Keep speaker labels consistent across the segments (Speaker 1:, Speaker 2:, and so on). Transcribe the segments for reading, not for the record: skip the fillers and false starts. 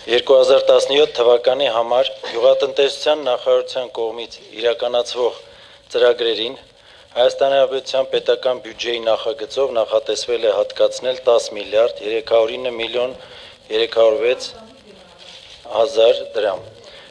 Speaker 1: 2017 թվականի համար Գյուղատնտեսության նախարարության կողմից իրականացվող ծրագրերին Հայաստանի Հանրապետության պետական բյուջեի նախագծով նախատեսվել է հատկացնել 10 միլիարդ 309 միլիոն 306 հազար դրամ,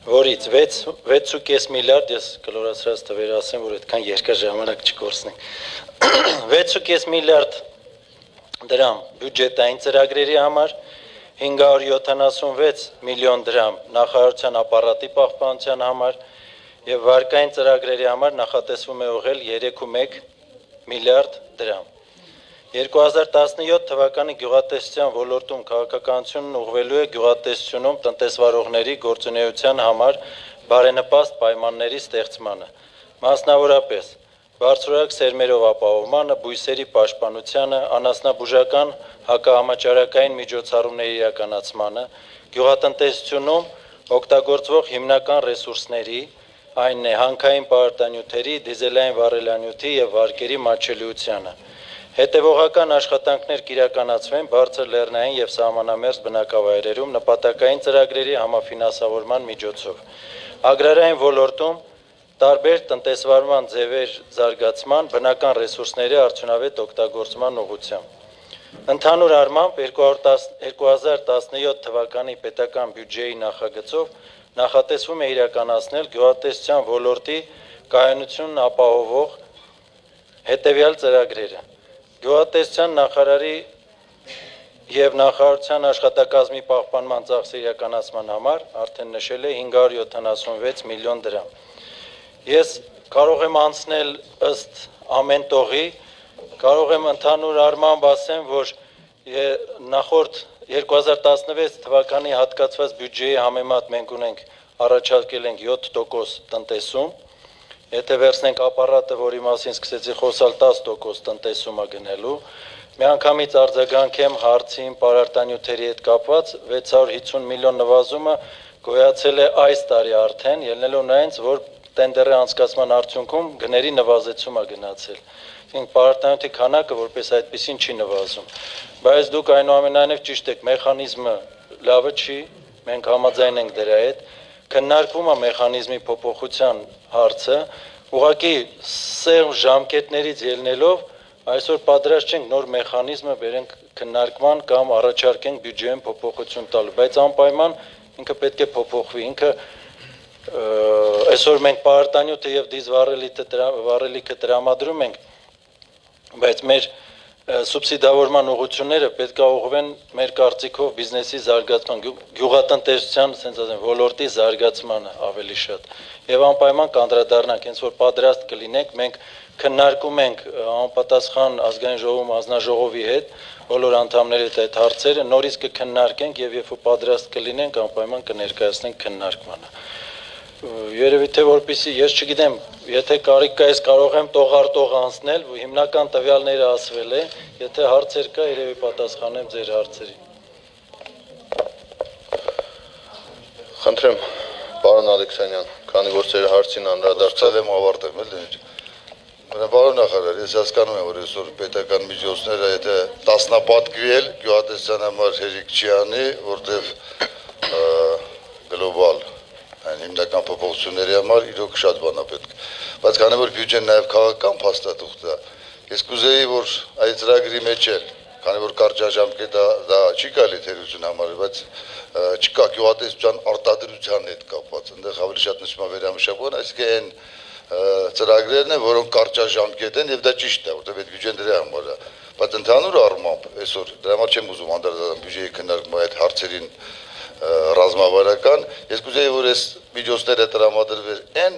Speaker 1: որից 6.5 միլիարդ, ես կլորացրած տվերը ասեմ, որ այդքան երկար ժամանակ չկորցնենք, 6.5 միլիարդ դրամ բյուջետային ծրագրերի համար, 576 միլիոն դրամ նախարարության ապարատի պահպանության համար եւ վարկային ծրագրերի համար նախատեսվում է ուղղել 3.1 միլիարդ դրամ։ 2017 թվականի գյուղատնտեսության ոլորտում քաղաքականությունն ուղղվելու է գյուղատնտեսությունում տնտեսվարողների գործունեության համար բարենպաստ պայմանների ստեղծմանը, մասնավորապես բարձրորակ սերմերով ապահովմանը, բույսերի պաշտպանությանը, անասնաբուժական հակահամաճարակային միջոցառումների իրականացմանը, գյուղատնտեսությունում օգտագործվող հիմնական ռեսուրսների, այն է հանքային պարարտանյութերի, դիզելային վառելանյութի եւ վարկերի մատչելիությանը։ Հետևողական աշխատանքներ կիրականացվեն բարձր լեռնային եւ սահմանամերձ բնակավայրերում նպատակային ծրագրերի համաֆինանսավորման միջոցով։ Ագրարային ոլորտում տարբեր տնտեսվարման ձևեր զարգացման, բնական ռեսուրսների արդյունավետ օգտագործման ուղղությամբ։ Ընդհանուր առմամբ 2017 թվականի պետական բյուջեի նախագծով նախատեսվում է իրականացնել գյուղատնտեսության ոլորտի կայունությունն ապահովող հետևյալ ծրագրերը. Գյուղատնտեսության նախարարի եւ նախարարության աշխատակազմի պահպանման ծախսերի իրականացման համար արդեն նշել է 576 միլիոն դրամ։ Ես կարող եմ անցնել ըստ ամեն տողի, կարող եմ ընդհանուր առմամբ ասեմ, որ նախորդ 2016 թվականի հատկացված բյուջեի համեմատ մենք ունենք առաջարկել ենք 7% տնտեսում, եթե վերցնենք ապարատը, որի մասին սկսեցի խոսալ 10% տնտեսումը գնելու, միանգամից արձագանքեմ հարցին պարարտանյութերի հետ կապված 650 միլիոն նվազումը գոյացել է այս տարի արդեն, ելնելով նրանից, որ տենդերի անցկացման արդյունքում գների նվազեցում է գնացել։ Իսկ պարարտանյութի քանակը որպես այդպեսին չի նվազում։ Բայց դուք այնուամենայնիվ ճիշտ եք, մեխանիզմը լավը չի, մենք համաձայն ենք դրա հետ, քննարկվում է մեխանիզմի փոփոխության հարցը, ուղղակի սեղմ ժամկետներից ելնելով այսօր պատրաստ չենք նոր մեխանիզմը բերենք քննարկման կամ առաջարկենք բյուջեին փոփոխություն տալ, բայց անպայման ինքը պետք է փոփոխվի, ինքը այսօր մենք պարարտանյութը եւ դիզվառելիքը տրամադրում ենք, բայց մեր սուբսիդավորման ուղղությունները պետք է ուղղվեն մեր կարծիքով բիզնեսի զարգացման, գյուղատնտեսության, ասենք ասեմ, ոլորտի զարգացմանը ավելի շատ։ Եվ անպայման կանդրադառնանք, հենց որ պատրաստ կլինենք, մենք քննարկում ենք անպատասխան ազգային ժողովում հանձնաժողովի հետ, բոլոր անդամների հետ այդ հարցերը նորից կքննարկենք եւ երբ որ պատրաստ կլինենք, անպայման կներկայացնենք քննարկմանը։ Երևի թե որպեսզի ես չգիտեմ, եթե կարիք կա, ես կարող եմ տող անցնել, հիմնական տվյալները ասվել է, եթե հարցեր կա, երևի պատասխանեմ ձեր հարցերին։
Speaker 2: Խնդրեմ, պարոն Ալեքսանյան, քանի որ ձեր հարցին անդրադարձել եմ, ավարտեմ, էլի։ Պարոն նախարար, ես հասկանում եմ, որ այսօր պետական միջոցները, եթե տասնապատկվել գյուղատնտեսության համար հերիք չի անի, որտեղ գլոբալ այն հիմնական փոփոխությունների համար իրոք շատ բան է պետք։ Բայց քանի որ բյուջեն նաև քաղաքական փաստաթուղթ է, ես կուզեի, որ այդ ծրագրի մեջ էլ, քանի որ կարճաժամկետ դա չի կարելի թերություն համարել, բայց չկա գյուղատնտեսության արտադրության հետ կապված, այնտեղ ավելի շատ նշվում է վերամշակման, այսինքն այն ծրագրերն են, որոնք կարճաժամկետ են եւ դա ճիշտ է, որտեղ այդ բյուջեն դրա համար է։ Բայց ընդհանուր առմամբ այսօր դրա համար չեմ ուզում անդրադառնալ բյուջեի քննարկման այդ հարցերին ռազմավարական, ես կուզեի, որ այս միջոցները տրամադրվեր այն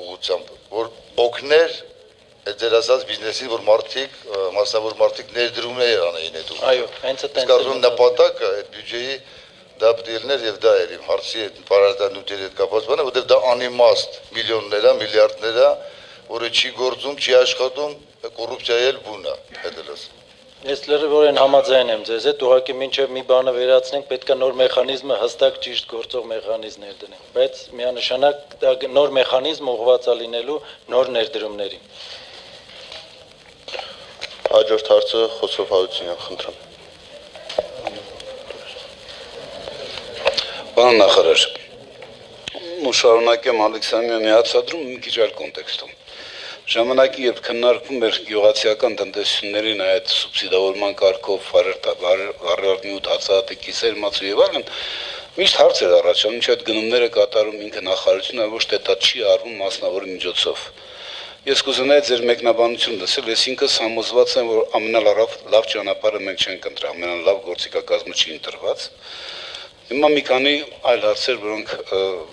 Speaker 2: ուղղությամբ, որ օգներ այդ ձեր ասած բիզնեսին, որ մարդիկ, մասնավոր մարդիկ ներդրումներ անեին այդ ուղղությամբ։
Speaker 1: Այո, հենց այդ
Speaker 2: կարծում նպատակը այդ բյուջեի դա պետք է եւ դա էր իմ հարցի այդ պարարտանյութերի հետ կապված բանը, որտեղ դա անիմաստ միլիոններ է, միլիարդներ է, որը չի գործում, չի աշխատում, կոռուպցիայի էլ բուն է, այդ էլ ասեմ։
Speaker 1: Ես լրիվորեն համաձայն եմ ձեզ հետ, ուղղակի մինչև մի բանը վերացնենք, պետք է նոր մեխանիզմը հստակ ճիշտ գործող մեխանիզմներ դնենք, բայց միանշանակ դա նոր մեխանիզմ ուղղված է լինելու նոր ներդրումներին։
Speaker 2: Հաջորդ հարցը Խոսով Հարությունյան, խնդրեմ։
Speaker 3: Պարոն նախարար, շարունակեմ Ալեքսանդրյանի հարցադրումը մի քիչ այլ կոնտեքստում։ Ժամանակի երբ քննարկվում էր գյուղացիական տնտեսություններին այդ սուբսիդավորման կարգով վառելնյութ հացահատի կիսերմացու եւ այլն, միշտ հարց էր առաջանում, ինչ այդ գնումները կատարում ինքը նախարարությունը, ոչ թե դա չի արվում մասնավորի միջոցով։ Ես կուզենայի ձեր մեկնաբանություն լսել, ես ինքս համոզված եմ, որ ամենալավ ճանապարհը մենք չենք ընտրել, ամենալավ գործիքակազմը չի ընտրված։ Հիմա մի քանի այլ հարցեր, որոնք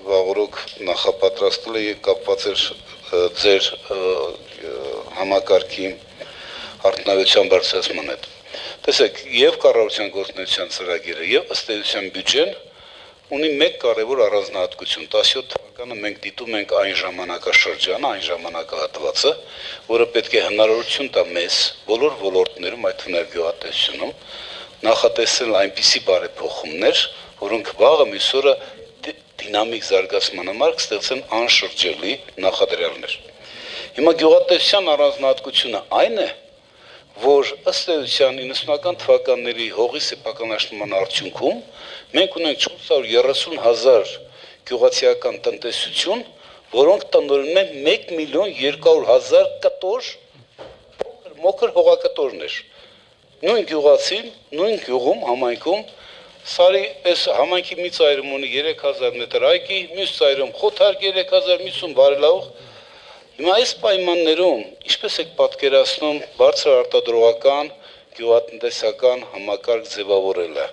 Speaker 3: վաղօրոք նախապատրաստել է կապված էր ձեր համակարգի արդյունավետության բարձրացման հետ։ Տեսեք, եւ կառավարության գործունեության ծրագիրը, եւ ըստ էության բյուջեն ունի մեկ կարևոր առանձնահատկություն։ 17 թվականը մենք դիտում ենք այն ժամանակաշրջանը, այն ժամանակահատվածը, որը պետք է հնարավորություն տա մեզ բոլոր ոլորտներում, այդ թվում գյուղատնտեսությունում, նախատեսել այնպիսի բարեփոխումներ, որոնք վաղը մյուս օրը դինամիկ զարգացման համար կստեղծեն անշրջելի նախադրյալներ։ Հիմա գյուղատնտեսության առանձնահատկությունը այն է, որ ըստ էության 90-ական թվականների հողի սեփականաշնորհման արդյունքում մենք ունենք 430,000 գյուղացիական տնտեսություն, որոնք տնօրինում են 1,200,000 կտոր փոքր հողակտորներ։ Նույն գյուղացին, նույն գյուղում, համայնքում Սարի այս համայնքի մի ծայրում ունի 3000 մետր այգի, մյուս ծայրում խոթար 3000, մյուսում վարելահող։ Հիմա այս պայմաններում ինչպես եք պատկերացնում բարձր արտադրողական, գյուղատնտեսական համակարգ ձևավորելը։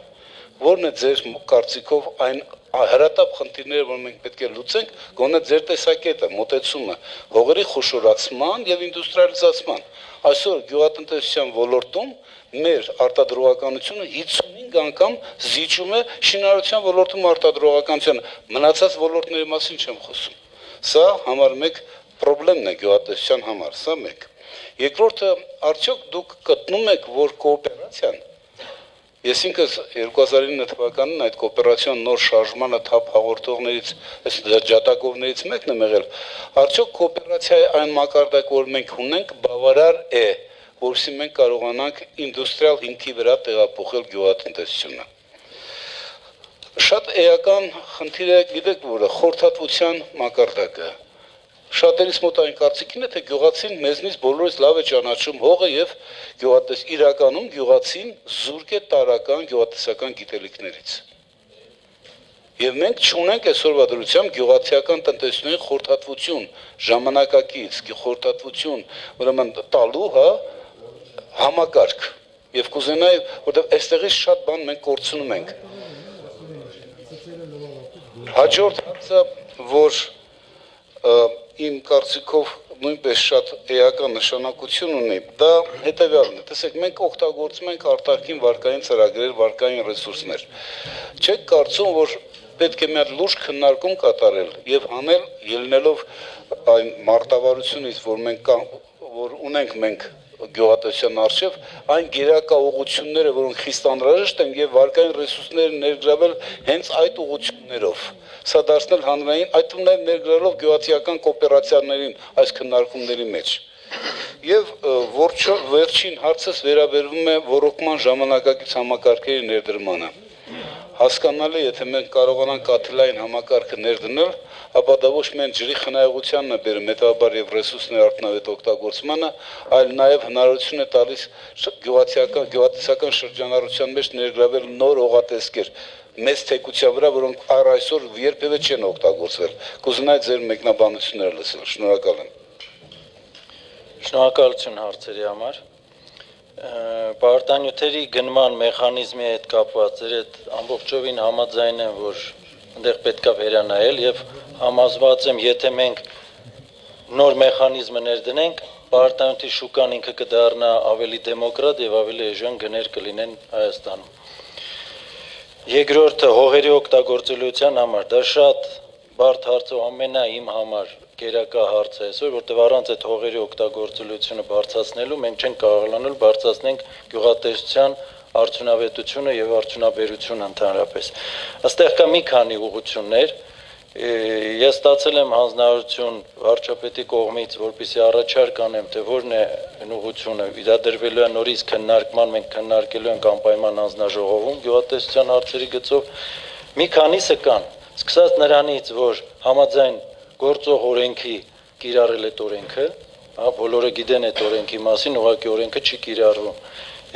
Speaker 3: Որն է ձեր կարծիքով այն հրատապ խնդիրները, որ մենք պետք է լուծենք, գոնե ձեր տեսակետը, մոտեցումը հողերի խոշորացման եւ ինդուստրիալիզացման։ Այսօր գյուղատնտեսության ոլորտում մեր արտադրողականությունը 55 անգամ զիջում է շինարարության ոլորտում արտադրողականությանը, մնացած ոլորտների մասին չեմ խոսում։ Սա համար մեկ պրոբլեմն է գյուղատնտեսության համար, սա մեկ։ Երկրորդը, արդյոք դուք գտնում եք, որ կոոպերացիան, ես ինքս 2009 թվականին այդ կոոպերացիոն նոր շարժմանը թափ հաղորդողներից, այս ջատագովներից մեկն եմ եղել, արդյոք կոոպերացիայի այն մակարդակը, որ մենք ունենք, բավարար է, որովհետեւ մենք կարողանանք ինդուստրիալ հիմքի վրա տեղափոխել գյուղատնտեսությունը։ Շատ էական խնդիր է, գիտեք որը, խորհրդատվության մակարդակը։ Շատերից մոտ այն կարծիքին է, թե գյուղացին մեզնից բոլորից լավ է ճանաչում հողը եւ իրականում գյուղացին զուրկ է տարական գյուղատնտեսական գիտելիքներից։ Եվ մենք չունենք այսօրվա դրությամբ գյուղացիական տնտեսությունների խորհրդատվություն, ժամանակակից խորհրդատվություն, ուրեմն տալու, համակարգ եւ կուզենայի, որտեղ այստեղից շատ բան մենք կորցնում ենք։ Հաջորդ հարցը, որ իմ կարծիքով նույնպես շատ էական նշանակություն ունի, դա հետեւյալն է։ Տեսեք, մենք օգտագործում ենք արտաքին վարկային ծրագրեր, վարկային ռեսուրսներ։ Չեք կարծում, որ պետք է մի հատ լուրջ քննարկում կատարել եւ անել ելնելով այն մարտավարությունից, որ ունենք մենք գյուղատնտեսության արժեվ, այն գերակա ուղղությունները, որոնք խիստ անհրաժեշտ են եւ վարկային ռեսուրսները ներգրավել հենց այդ ուղղություններով։ Սա դարձնել հանրային, այդ թվում նաեւ ներգրավելով գյուղացիական կոոպերացիաներին այս քննարկումների մեջ։ Եվ վերջին հարցս վերաբերվում է ռոռոկման ժամանակակից համակարգերի ներդրմանը։ Հասկանալի է, եթե մենք կարողանանք կաթիլային համակարգը ներդնել, ապա դա ոչ միայն ջրի խնայողությանն է բերում, հետաբար եւ ռեսուրսների արդյունավետ օգտագործմանը, այլ նաեւ հնարավորություն է տալիս գյուղատնտեսական շրջանառության մեջ ներգրավել նոր հողատեսկեր, մեծ թեկության վրա, որոնք առ այսօր երբևէ չեն օգտագործվել։ Կուզենայի ձեր մեկնաբանությունները լսել։ Շնորհակալ եմ։
Speaker 1: Շնորհակալություն հարցերի համար։ Պարտանյութերի գնման մեխանիզմի հետ կապված ձեր հետ ամբողջովին համաձայն եմ, որ այնտեղ պետքա վերանայել եւ համոզված եմ, եթե մենք նոր մեխանիզմը ներդնենք, պարտանյութի շուկան ինքը կդառնա ավելի դեմոկրատ եւ ավելի էժան գներ կլինեն Հայաստանում։ Երկրորդը հողերի օգտագործելիության համար դա շատ բարդ հարց ու իմ համար գերակա հարց է այսօր, որտեղ առանց այդ հողերի օգտագործելիությունը բարձրացնելու մենք չենք կարողանալ բարձրացնենք գյուղատնտեսության արդյունավետությունը եւ արդյունաբերությունը ընդհանրապես։ Այստեղ կա մի քանի ուղղություններ։ Ես ստացել եմ հանձնարարություն վարչապետի կողմից, որպեսզի առաջարկ անեմ, թե որն է ուղղությունը իրադրվելու է նորից քննարկման, մենք քննարկելու ենք անպայման հանձնաժողովում գյուղատնտեսության հարցերի գծով։ Մի քանիսը կան, սկսած նրանից, որ համաձայն գործող օրենքի կիրառել այդ օրենքը, բոլորը գիտեն այդ օրենքի մասին, ուղղակի օրենքը չի կիրառվում։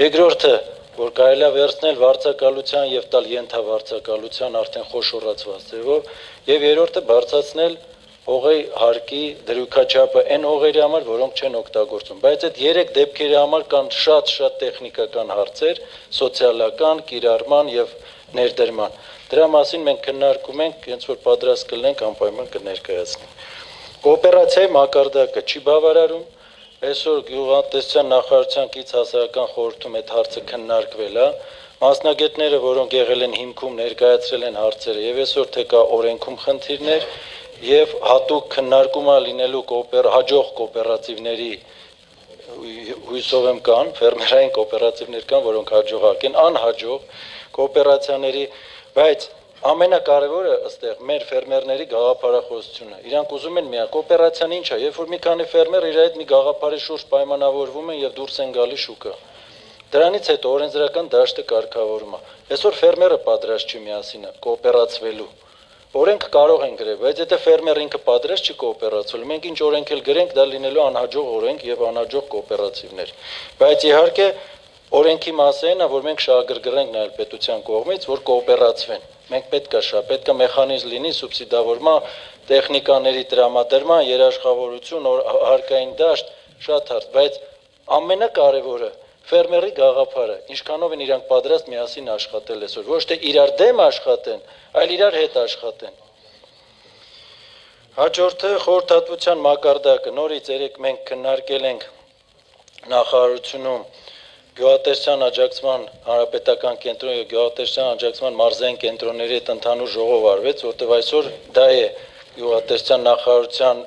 Speaker 1: Երկրորդը, որ կարելի է վերցնել վարձակալության եւ տալ ենթավարձակալության արդեն խոշորացված ձևով, եւ երրորդը բարձրացնել հողի հարկի դրույքաչափը այն հողերի համար, որոնք չեն օգտագործում, բայց այդ երեք դեպքերի համար կան շատ տեխնիկական հարցեր, սոցիալական, կիրառման եւ ներդրման։ Դրա մասին մենք քննարկում ենք, հենց որ պատրաստ կլինենք, անպայման կներկայացնենք։ Կոոպերացիայի մակարդակը չի բավարարում, այսօր գյուղատնտեսության նախարարության կից հասարակական խորհրդում այդ հարցը քննարկվել է, մասնագետները, որոնք եղել են հիմքում, ներկայացրել են հարցերը եւ այսօր թե կա օրենքում խնդիրներ եւ հատուկ քննարկում է լինելու հաջող կոոպերատիվների հույսով եմ կան, ֆերմերային կոոպերատիվներ կան, որոնք հաջողակ են, անհաջող կոոպերացիաների, բայց ամենակարևորը ըստեղ մեր ֆերմերների գաղափարախոսությունը։ Իրանք ուզում են միակ կոոպերացիան ինչ է, երբ որ մի քանի ֆերմեր իր այդ մի գաղափարի շուրջ պայմանավորվում են եւ դուրս են գալիս շուկա։ Դրանից հետո օրենսդրական դաշտը կարգավորում է։ Այսօր ֆերմերը պատրաստ չի միասին կոոպերացվելու։ Օրենք կարող են գրել, բայց եթե ֆերմերը ինքը պատրաստ չի կոոպերացվելու, մենք ինչ օրենք էլ գրենք, դա լինելու անհաջող օրենք եւ անհաջող կոոպերատիվներ։ Բայց իհարկե օրենքի մասն է, որ մենք շահագրգռենք նաեւ պետության կողմից, որ կոոպերացվեն։ Մենք պետք է մեխանիզմ լինի սուբսիդավորման, տեխնիկաների տրամադրման, երաշխավորություն, հարկային դաշտ, շատ հարց, բայց ամենակարևորը ֆերմերի գաղափարը, ինչքանով են իրանք պատրաստ միասին աշխատել այսօր, ոչ թե իրար դեմ աշխատեն, այլ իրար հետ աշխատեն։ Հաջորդը խորհրդատվության մակարդակը, նորից երեք մենք քննարկել ենք նախարարությունում գյուղատնտեսության աջակցման հանրապետական կենտրոնի եւ գյուղատնտեսության աջակցման մարզային կենտրոնների հետ ընդհանուր ժողով արվեց, որտեղ այսօր դա է գյուղատնտեսության նախարարության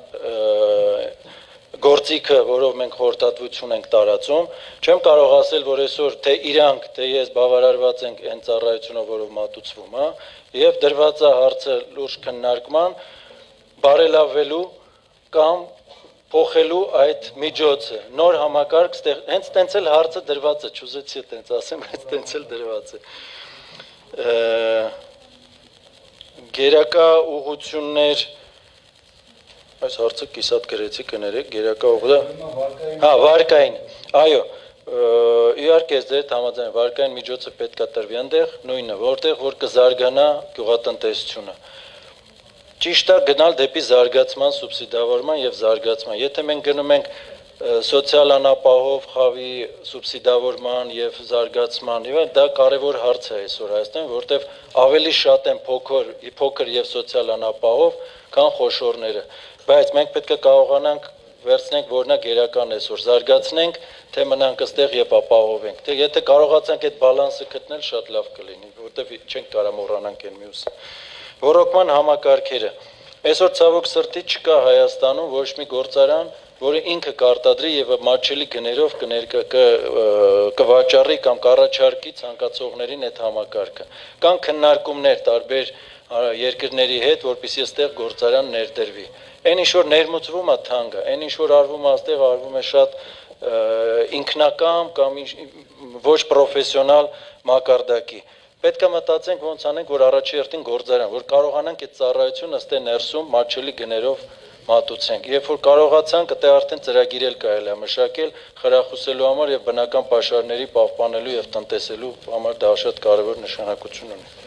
Speaker 1: գործիքը, որով մենք խորհրդատվություն ենք տարածում, չեմ կարող ասել, որ այսօր թե իրանք, թե ես բավարարված ենք այն ծառայությունով, որով մատուցվում է, եւ դրված է հարցը լուրջ քննարկման, բարելավելու կամ փոխելու այդ միջոցը, նոր համակարգ, հենց տենց էլ հարցը դրված է, չուզեցի տենց ասեմ, բայց տենց էլ դրված է։ Գերակա ուղղություններ այս հարցը կիսատ գրեցի կներեք, գերակա ուղղությունը, վարկային, այո, իհարկե ես ձեր համաձայն վարկային միջոցը պետք է տրվի այնտեղ, նույնը, որտեղ որ կզարգանա գյուղատնտեսությունը։ Ճիշտ է գնալ դեպի զարգացման, սուբսիդավորման եւ զարգացման։ Եթե մենք գնում ենք սոցիալ անապահով խավի սուբսիդավորման եւ զարգացման, եւ դա կարեւոր հարց է այսօր Հայաստանում, որտեղ ավելի շատ են փոքր եւ սոցիալ անապահով, քան խոշորները։ Բայց մենք պետք է կարողանանք վերցնենք որնակ գերական այսօր զարգացնենք, թե մնանք այստեղ եւ ապահովենք։ Թե եթե կարողացանք այդ բալանսը գտնել, շատ լավ կլինի, որտեղ չենք կարող մոռանանք այն մյուսը։ Ռոռոկման համակարգերը։ Այսօր ցավոք սրտի չկա Հայաստանում ոչ մի գործարան, որը ինքը կարտադրի եւ մատչելի գներով կվաճառի կամ կառաջարկի ցանկացողներին այդ համակարգը։ Կան քննարկումներ տարբեր երկրների հետ, որպեսզի այստեղ գործարան ներդրվի։ Այն ինչ որ ներմուծվում է թանկ է, այն ինչ որ արվում է այստեղ արվում է շատ ինքնակամ կամ ոչ պրոֆեսիոնալ մակարդակի։ Պետք է մտածենք ոնց անենք, որ առաջի հերթին գործարան, որ կարողանանք այդ ծառայությունը ըստե ներսում մատչելի գներով մատուցենք։ Երբ որ կարողացանք, դա արդեն ծրագիր էլ կարելի է մշակել խրախուսելու համար եւ բնական պաշարների պահպանելու եւ տնտեսելու համար դա շատ կարեւոր նշանակություն ունի։